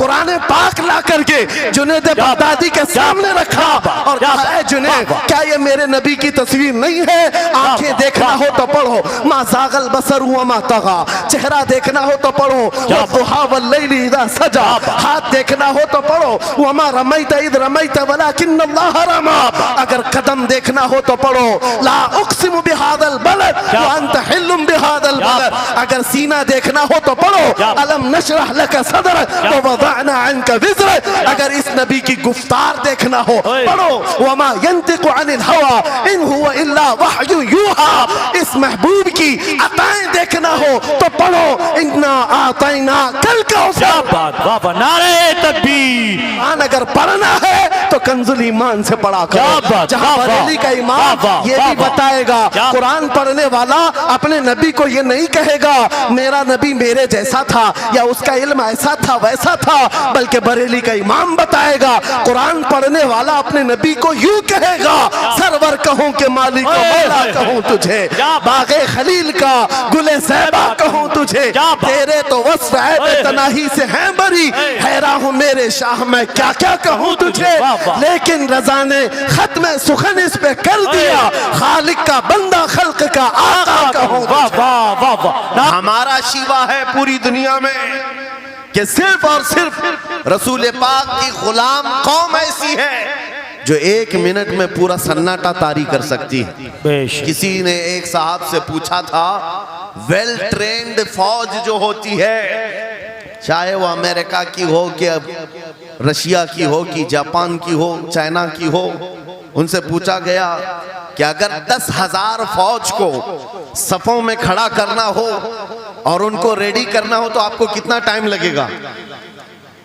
कुरान पाक ला करके जुनैद बगदादी के सामने रखा और कहा, जुनैद क्या ये मेरे नबी की तस्वीर नहीं है? आंखें देखना हो तो पढ़ो, मा ज़ागल बसर हुआ मा तगा, चेहरा देखना हो तो पढ़ो, वद्दुहा वल्लैलि इज़ा सजा, हाथ देखना हो तो पढ़ो, वमा रमैत इज़ रमैत वलाकिन्नल्लाह रमा, अगर कदम देखना हो तो पढ़ो, ला उक़सिमु बिहादल बलद व अंत हिल्लुम बिहादल बलद, अगर सीना देखना हो तो पढ़ो, अलम नशरह लका सदरक व वदअना अन्का विज़रक, अगर इस नबी की गुफ्तार देखना हो पढ़ो, वमा यंतिकु अनिल हवा इन हुवा इल्ला वहयु यूहा, इस महबूब की अताएं देखना हो तो पढ़ो, इन्ना आतैना कल का नारे तकबीर। अगर पढ़ना है तो कंजुल ईमान से पढ़ा करो। जहां बरेली का इमाम ये भी बताएगा, कुरान पढ़ने वाला अपने नबी को ये नहीं कहेगा मेरा नबी मेरे जैसा था या उसका इल्म ऐसा था वैसा था, बल्कि बरेली का इमाम बताएगा कुरान पढ़ने वाला अपने नबी को यूं कहेगा, सरवर कहूं के मालिक को मौला कहूं तुझे, बागे खलील का गुले ज़ैबा कहूं तुझे, तेरे तो वस्फ़ ऐब तनाही से हैं बरी, हैरान हूं मेरे शाह मैं क्या क्या कहूं तुझे, लेकिन रज़ा ने खत्म सुखन इस पे कर दिया, खालिक का बंदा खल्क का आका कहूं तुझे। हमारा शिवा है पूरी दुनिया में कि सिर्फ और सिर्फ रसूल पाक की गुलाम कौम ऐसी है जो 1 मिनट में पूरा सन्नाटा तारी कर सकती है। किसी ने एक साहब से पूछा था, वेल ट्रेन्ड फौज जो होती है, चाहे वो अमेरिका की हो कि रशिया की हो कि जापान की हो, चाइना की हो, उनसे पूछा गया कि अगर 10,000 फौज को सफों में खड़ा करना हो और उनको रेडी करना हो तो आपको कितना टाइम लगेगा?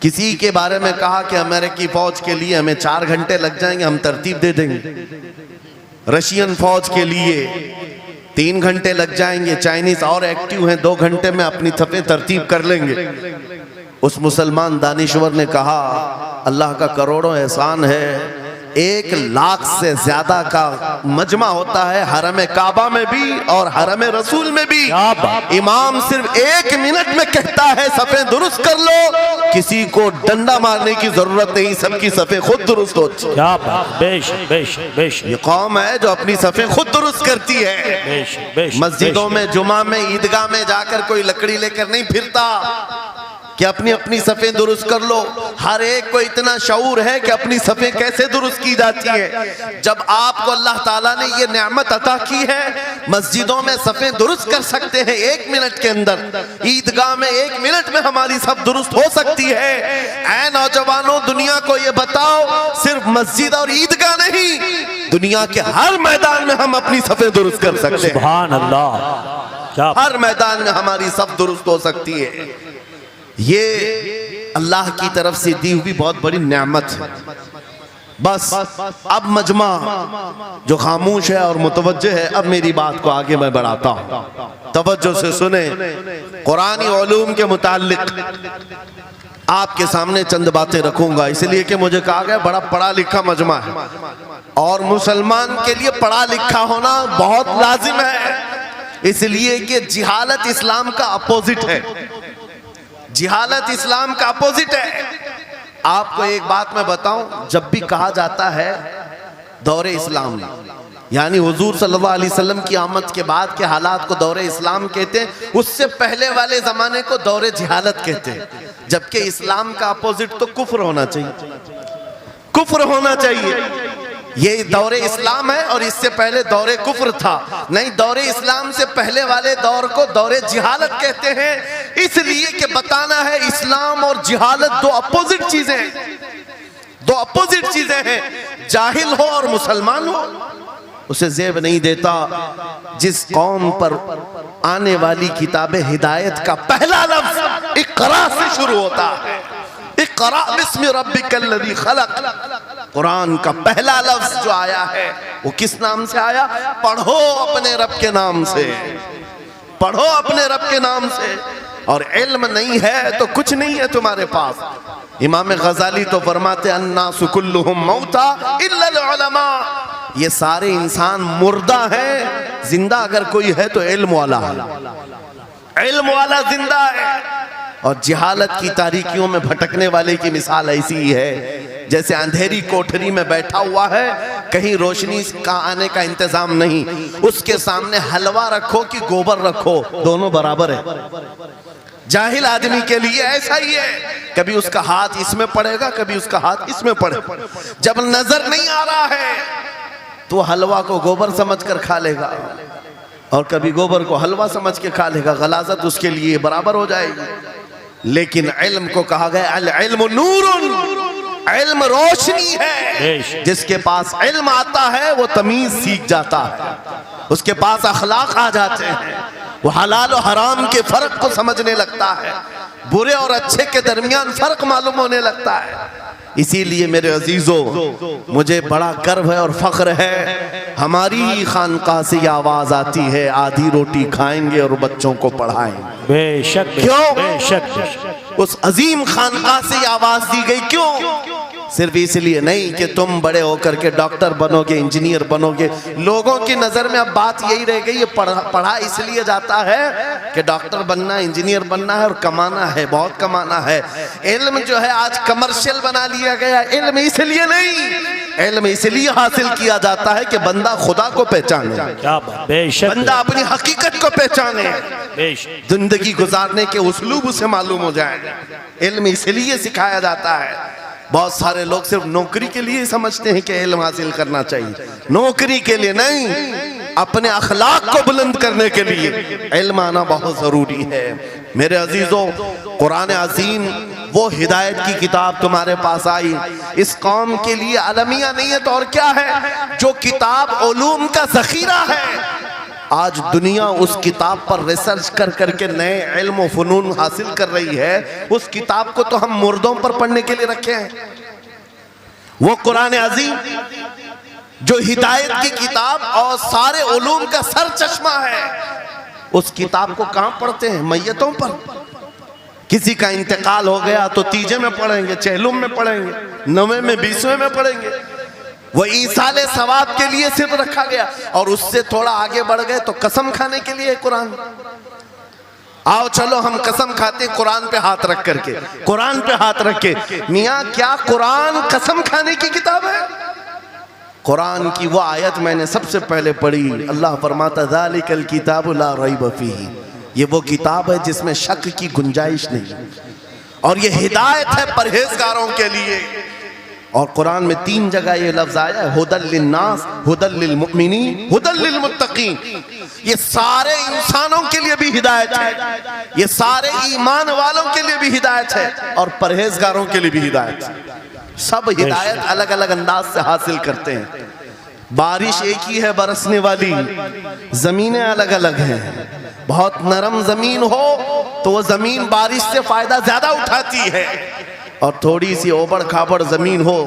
किसी के बारे में कहा कि अमेरिकी फौज के लिए हमें 4 घंटे लग जाएंगे, हम तरतीब दे देंगे। रशियन फौज के लिए 3 घंटे लग जाएंगे, चाइनीज और एक्टिव हैं, 2 घंटे में अपनी सफ़े तरतीब कर लेंगे। उस मुसलमान दानिश्वर ने कहा, अल्लाह का करोड़ों एहसान है, 1 लाख से ज्यादा का मजमा होता है हरम काबा में भी और हरम रसूल में भी। इमाम सिर्फ 1 मिनट में कहता है सफ़े दुरुस्त कर लो, किसी को डंडा मारने की जरूरत नहीं, सबकी सफ़े खुद दुरुस्त होती है। ये कौम है जो अपनी सफ़े खुद दुरुस्त करती है। मस्जिदों में, जुमा में, ईदगाह में जाकर कोई लकड़ी लेकर नहीं फिरता कि अपनी अपनी सफ़े दुरुस्त कर लो। हर एक को इतना शऊर है कि अपनी सफ़े कैसे दुरुस्त की जाती है। जब आपको अल्लाह ताला ने ये नेमत अता की है, मस्जिदों में सफ़े दुरुस्त कर सकते हैं 1 मिनट के अंदर, ईदगाह में 1 मिनट में हमारी सब दुरुस्त हो सकती है। ऐ नौजवानों, दुनिया को ये बताओ, सिर्फ मस्जिद और ईदगाह नहीं, दुनिया के हर मैदान में हम अपनी सफ़े दुरुस्त कर सकते हैं। सुभान अल्लाह। हर मैदान में हमारी सब दुरुस्त हो सकती है। ये अल्लाह की तरफ से दी हुई बहुत बड़ी नेमत है। बस अब मजमा जो खामोश है और मुतवज्जे है, अब मेरी बात को आगे मैं बढ़ाता हूँ, तवज्जो से सुने। कुरानी उलूम के मुताल्लिक आपके सामने चंद बातें रखूंगा, इसलिए कि मुझे कहा गया बड़ा पढ़ा लिखा मजमा है और मुसलमान के लिए पढ़ा लिखा होना बहुत लाजिम है, इसलिए कि जिहालत इस्लाम का अपोजिट है। जिहालत इस्लाम का अपोजिट है। आपको एक बात मैं बताऊं, जब भी कहा जाता है दौरे इस्लाम, यानी हुजूर सल्लल्लाहु अलैहि वसल्लम की आमद के बाद के हालात को दौरे इस्लाम कहते हैं, उससे पहले वाले जमाने को दौरे जिहालत कहते हैं। जबकि इस्लाम का अपोजिट तो कुफ्र होना चाहिए, कुफ्र होना चाहिए। ये दौरे इस्लाम है और इससे पहले दौरे कुफ्र था। नहीं, दौरे इस्लाम से पहले वाले दौर को दौरे जिहालत कहते हैं, इसलिए कि बताना है इस्लाम और जिहालत 2 अपोजिट चीजें हैं, 2 अपोजिट चीजें हैं। जाहिल हो और मुसलमान हो उसे ज़ेब नहीं देता। जिस कौम पर आने वाली किताब हिदायत का पहला लफ्ज इक़रा से शुरू होता है, इक़रा बिस्मि रब्बिकल्लज़ी खलक़, कुरान का पहला लफ्ज जो आया है वो किस नाम से आया? पढ़ो अपने रब के नाम से, पढ़ो अपने रब के नाम से। और इल्म नहीं है तो कुछ नहीं है तुम्हारे पास। इमाम गजाली तो फरमाते अन्नासु कुल्लुहुम मौता इल्लल उलमा, ये सारे इंसान मुर्दा हैं, जिंदा अगर कोई है तो इल्म वाला है, इल्म वाला जिंदा है। और जिहालत की तारीकियों में भटकने वाले की मिसाल ऐसी ही है जैसे अंधेरी कोठरी में बैठा हुआ है, कहीं रोशनी का आने का इंतजाम नहीं, उसके सामने हलवा रखो कि गोबर रखो, दोनों बराबर है। जाहिल आदमी के लिए ऐसा ही है, कभी उसका हाथ इसमें पड़ेगा, कभी उसका हाथ इसमें पड़ेगा। जब नजर नहीं आ रहा है तो हलवा को गोबर समझकर खा लेगा और कभी गोबर को हलवा समझ के खा लेगा, गलाजत उसके लिए बराबर हो जाएगी। लेकिन इल्म को कहा गया अल इल्मु नूरुन, इल्म रोशनी है। जिसके पास इल्म आता है वो तमीज सीख जाता है, उसके पास अखलाक आ जाते हैं, वो हलाल और हराम के फर्क को समझने लगता है, बुरे और अच्छे के दरमियान फर्क मालूम होने लगता है। इसीलिए मेरे अजीजों, मुझे बड़ा गर्व है और फख्र है, हमारी खानकाह से ये आवाज आती है, आधी रोटी खाएंगे और बच्चों को पढ़ाएंगे। बेशक, क्यों? बेशक। उस अजीम खानकाह से ये आवाज दी गई, क्यों? सिर्फ इसलिए नहीं कि तुम बड़े होकर के डॉक्टर बनोगे, इंजीनियर बनोगे। लोगों की नजर में अब बात यही रह गई है, पढ़ा इसलिए जाता है कि डॉक्टर बनना, इंजीनियर बनना है और कमाना है, बहुत कमाना है। इल्म जो है आज कमर्शियल बना लिया गया। इल्म इसलिए नहीं, इल्म इसलिए हासिल किया जाता है कि बंदा खुदा को पहचाने, बंदा अपनी हकीकत को पहचाने, जिंदगी गुजारने के उस्लूब उसे मालूम हो जाए। इल्म इसलिए सिखाया जाता है। बहुत सारे लोग सिर्फ नौकरी के लिए समझते हैं कि इल्म हासिल करना चाहिए, नौकरी के लिए नहीं, अपने अखलाक को बुलंद करने के लिए इल्म आना बहुत जरूरी है। मेरे अजीजों, कुरान अज़ीम वो हिदायत की किताब तुम्हारे पास आई, इस कौम के लिए अलमिया नहीं है तो और क्या है, जो किताब उलूम का जखीरा है। आज दुनिया उस किताब पर रिसर्च कर करके नए इल्म और फनून हासिल कर रही है। उस किताब को तो हम मुर्दों पर पढ़ने के लिए रखे हैं। वो कुरान अज़ीम जो हिदायत की किताब और सारे उलूम का सर चश्मा है, उस किताब को कहां पढ़ते हैं? मैयतों पर। किसी का इंतकाल हो गया तो तीजे में पढ़ेंगे, चहलुम में पढ़ेंगे, नवे में, 20वें में पढ़ेंगे। वो ईसाले सवाब के लिए सिर्फ रखा गया। और उससे थोड़ा आगे बढ़ गए तो कसम खाने के लिए कुरान। आओ चलो हम कसम खाते कुरान पे हाथ रख करके, कुरान पे हाथ रख के। मियाँ क्या कुरान कसम खाने की किताब है? कुरान की वो आयत मैंने सबसे पहले पढ़ी, अल्लाह फरमाता ज़ालिकल किताबु ला रैब फीही, ये वो किताब है जिसमें शक की गुंजाइश नहीं, और ये हिदायत है परहेजगारों के लिए। और कुरान में 3 जगह ये लफ्ज आया है, हुदल लिन्नास, हुदल लिल मुमिनीन, हुदल लिल मुत्तकीन। ये सारे इंसानों के लिए भी हिदायत है, ये सारे ईमान वालों के लिए भी हिदायत है, और परहेजगारों के लिए भी हिदायत है। सब हिदायत अलग अलग अंदाज से हासिल करते हैं। बारिश एक ही है बरसने वाली, जमीनें अलग अलग हैं। बहुत नरम जमीन हो तो वो जमीन बारिश से फायदा ज्यादा उठाती है, और थोड़ी सी ओबड़ खाबड़ जमीन हो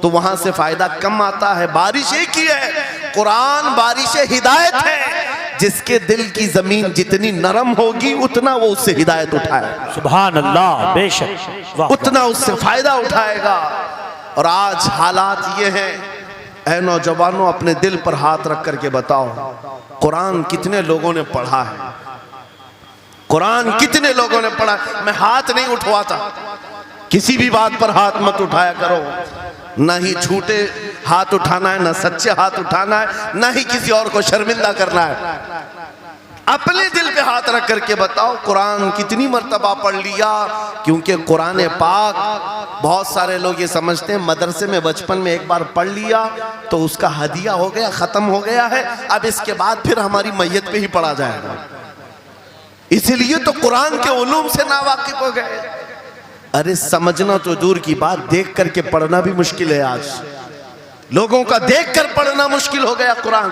तो वहां से फायदा कम आता है। बारिश एक ही है, कुरान बारिश हिदायत है। जिसके दिल की जमीन जितनी नरम होगी उतना वो उससे हिदायत उठाए, सुभान अल्लाह, बेशक, उतना उससे फायदा उठाएगा। और आज हालात ये हैं, ऐ नौजवानों अपने दिल पर हाथ रख करके बताओ, कुरान कितने लोगों ने पढ़ा है? कुरान कितने लोगों ने पढ़ा? मैं हाथ नहीं उठवाता, किसी भी बात पर हाथ मत उठाया करो, ना ही झूठे हाथ उठाना है, ना सच्चे हाथ उठाना है, ना ही किसी और को शर्मिंदा करना है। अपने दिल पे हाथ रख करके बताओ कुरान कितनी मर्तबा पढ़ लिया। क्योंकि कुरान पाक, बहुत सारे लोग ये समझते हैं मदरसे में बचपन में एक बार पढ़ लिया तो उसका हदिया हो गया, खत्म हो गया है, अब इसके बाद फिर हमारी मैयत पे ही पढ़ा जाएगा। इसीलिए तो कुरान के उलूम से नावाकिफ हो गए। अरे समझना तो दूर की बात, देख करके पढ़ना भी मुश्किल है। आज लोगों का देख कर पढ़ना मुश्किल हो गया। कुरान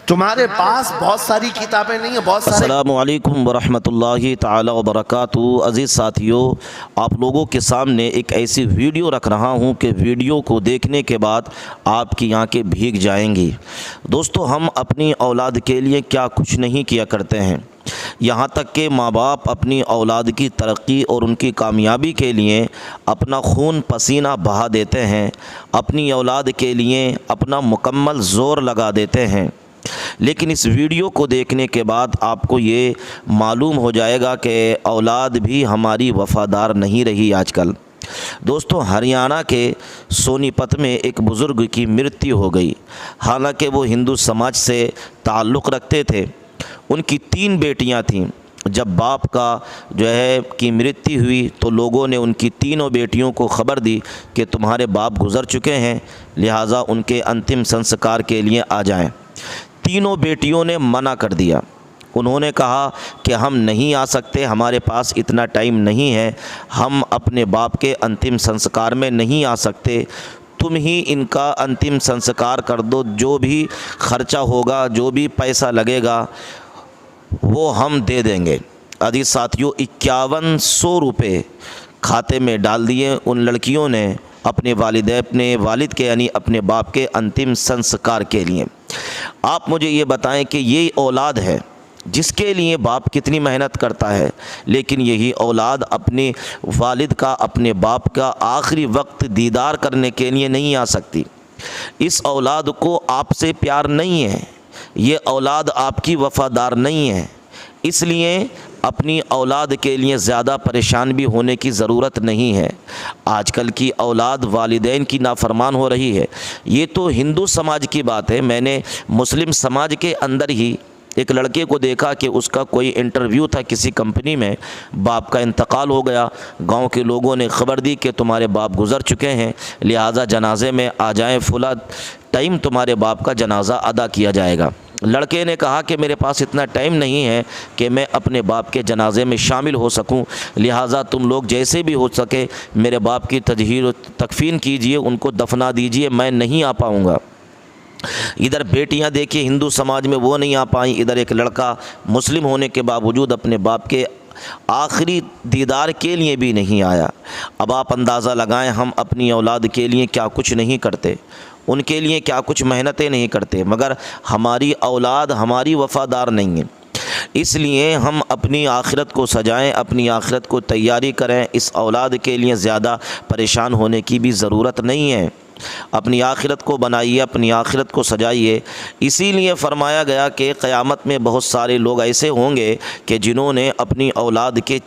तुम्हारे पास बहुत सारी किताबें नहीं है, बहुत सारे। अस्सलामु अलैकुम वरहमतुल्लाहि ताला वबरकातुहू। अज़ीज़ साथियों, आप लोगों के सामने एक ऐसी वीडियो रख रहा हूं कि वीडियो को देखने के बाद आपकी आंखें भीग जाएंगी। दोस्तों, हम अपनी औलाद के लिए क्या कुछ नहीं किया करते हैं। यहाँ तक कि माँ बाप अपनी औलाद की तरक्की और उनकी कामयाबी के लिए अपना खून पसीना बहा देते हैं, अपनी औलाद के लिए अपना मुकम्मल ज़ोर लगा देते हैं। लेकिन इस वीडियो को देखने के बाद आपको ये मालूम हो जाएगा कि औलाद भी हमारी वफ़ादार नहीं रही आजकल। दोस्तों, हरियाणा के सोनीपत में एक बुज़ुर्ग की मृत्यु हो गई। हालांकि वो हिंदू समाज से ताल्लुक़ रखते थे। उनकी 3 बेटियां थीं। जब बाप का जो है कि मृत्यु हुई तो लोगों ने उनकी तीनों बेटियों को ख़बर दी कि तुम्हारे बाप गुज़र चुके हैं, लिहाजा उनके अंतिम संस्कार के लिए आ जाएं। तीनों बेटियों ने मना कर दिया। उन्होंने कहा कि हम नहीं आ सकते, हमारे पास इतना टाइम नहीं है, हम अपने बाप के अंतिम संस्कार में नहीं आ सकते, तुम ही इनका अंतिम संस्कार कर दो, जो भी खर्चा होगा, जो भी पैसा लगेगा वो हम दे देंगे। अजीज साथियों, 5100 रुपये खाते में डाल दिए उन लड़कियों ने अपने वालिद के यानी अपने बाप के अंतिम संस्कार के लिए। आप मुझे ये बताएं कि ये औलाद है जिसके लिए बाप कितनी मेहनत करता है, लेकिन यही औलाद अपने वालिद का, अपने बाप का आखिरी वक्त दीदार करने के लिए नहीं आ सकती। इस औलाद को आपसे प्यार नहीं है, ये औलाद आपकी वफ़ादार नहीं है, इसलिए अपनी औलाद के लिए ज़्यादा परेशान भी होने की ज़रूरत नहीं है। आजकल की औलाद वालिदैन की नाफरमान हो रही है। ये तो हिंदू समाज की बात है। मैंने मुस्लिम समाज के अंदर ही एक लड़के को देखा कि उसका कोई इंटरव्यू था किसी कंपनी में, बाप का इंतकाल हो गया, गांव के लोगों ने ख़बर दी कि तुम्हारे बाप गुज़र चुके हैं, लिहाजा जनाजे में आ जाएं, फुला टाइम तुम्हारे बाप का जनाजा अदा किया जाएगा। लड़के ने कहा कि मेरे पास इतना टाइम नहीं है कि मैं अपने बाप के जनाजे में शामिल हो सकूं, लिहाजा तुम लोग जैसे भी हो सके मेरे बाप की तजहीर तकफीन कीजिए, उनको दफना दीजिए, मैं नहीं आ पाऊँगा। इधर बेटियां देखिए हिंदू समाज में वो नहीं आ पाई, इधर एक लड़का मुस्लिम होने के बावजूद अपने बाप के आखिरी दीदार के लिए भी नहीं आया। अब आप अंदाज़ा लगाएं, हम अपनी औलाद के लिए क्या कुछ नहीं करते, उनके लिए क्या कुछ मेहनतें नहीं करते, मगर हमारी औलाद हमारी वफ़ादार नहीं है। इसलिए हम अपनी आखिरत को सजाएं, अपनी आखिरत को तैयारी करें। इस औलाद के लिए ज़्यादा परेशान होने की भी ज़रूरत नहीं है। अपनी आखिरत को बनाइए, अपनी आखिरत को सजाइए। इसीलिए फ़रमाया गया कि क़यामत में बहुत सारे लोग ऐसे होंगे कि जिन्होंने अपनी औलाद के